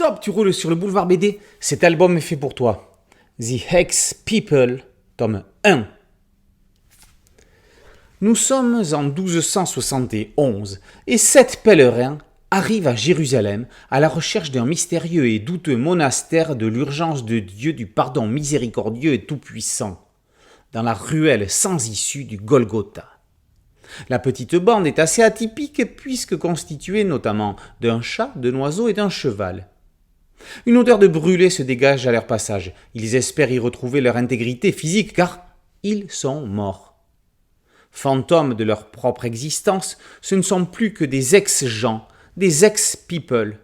Chop, tu roules sur le boulevard BD. Cet album est fait pour toi. The Hex People, tome 1. Nous sommes en 1271 et 7 pèlerins arrivent à Jérusalem à la recherche d'un mystérieux et douteux monastère de l'urgence de Dieu du pardon miséricordieux et tout-puissant, dans la ruelle sans issue du Golgotha. La petite bande est assez atypique puisque constituée notamment d'un chat, d'un oiseau et d'un cheval. Une odeur de brûlé se dégage à leur passage. Ils espèrent y retrouver leur intégrité physique car ils sont morts. Fantômes de leur propre existence, ce ne sont plus que des ex-gens, des ex-people.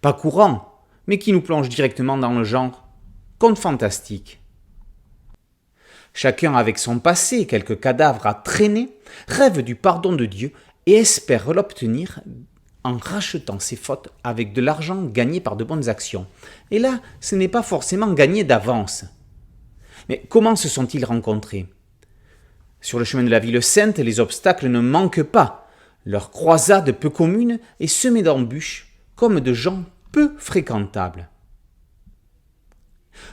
Pas courants, mais qui nous plongent directement dans le genre conte fantastique. Chacun avec son passé, quelques cadavres à traîner, rêve du pardon de Dieu et espère l'obtenir en rachetant ses fautes avec de l'argent gagné par de bonnes actions. Et là, ce n'est pas forcément gagné d'avance. Mais comment se sont-ils rencontrés ? Sur le chemin de la ville sainte, les obstacles ne manquent pas. Leur croisade peu commune est semée d'embûches, comme de gens peu fréquentables.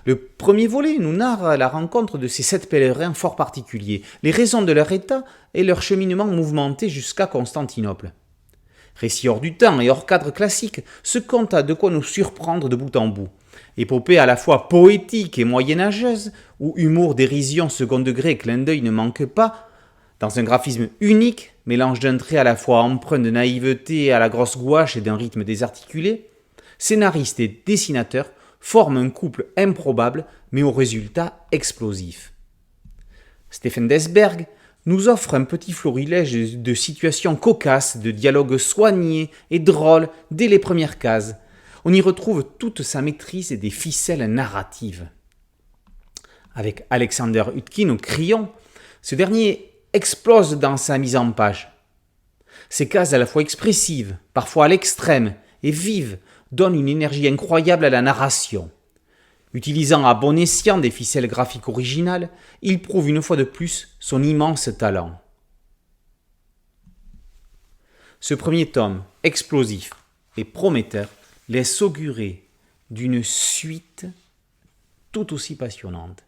Le premier volet nous narre la rencontre de ces 7 pèlerins fort particuliers, les raisons de leur état et leur cheminement mouvementé jusqu'à Constantinople. Récit hors du temps et hors cadre classique, ce conte a de quoi nous surprendre de bout en bout. Épopée à la fois poétique et moyenâgeuse, où humour, dérision, second degré et clin d'œil ne manquent pas, dans un graphisme unique, mélange d'un trait à la fois empreint de naïveté à la grosse gouache et d'un rythme désarticulé, scénaristes et dessinateurs forment un couple improbable, mais au résultat explosif. Stephen Desberg nous offre un petit florilège de situations cocasses, de dialogues soignés et drôles dès les premières cases. On y retrouve toute sa maîtrise des ficelles narratives. Avec Alexander Hutkin au crayon, ce dernier explose dans sa mise en page. Ces cases à la fois expressives, parfois à l'extrême, et vives, donnent une énergie incroyable à la narration. Utilisant à bon escient des ficelles graphiques originales, il prouve une fois de plus son immense talent. Ce premier tome, explosif et prometteur, laisse augurer d'une suite tout aussi passionnante.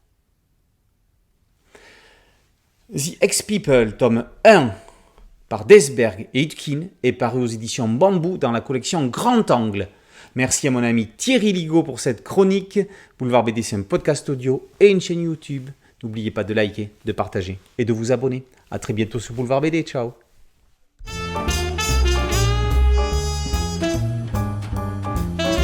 The Ex-People, tome 1, par Desberg et Hutkin, est paru aux éditions Bambou dans la collection Grand Angle. Merci à mon ami Thierry Ligaud pour cette chronique. Boulevard BD, c'est un podcast audio et une chaîne YouTube. N'oubliez pas de liker, de partager et de vous abonner. À très bientôt sur Boulevard BD. Ciao.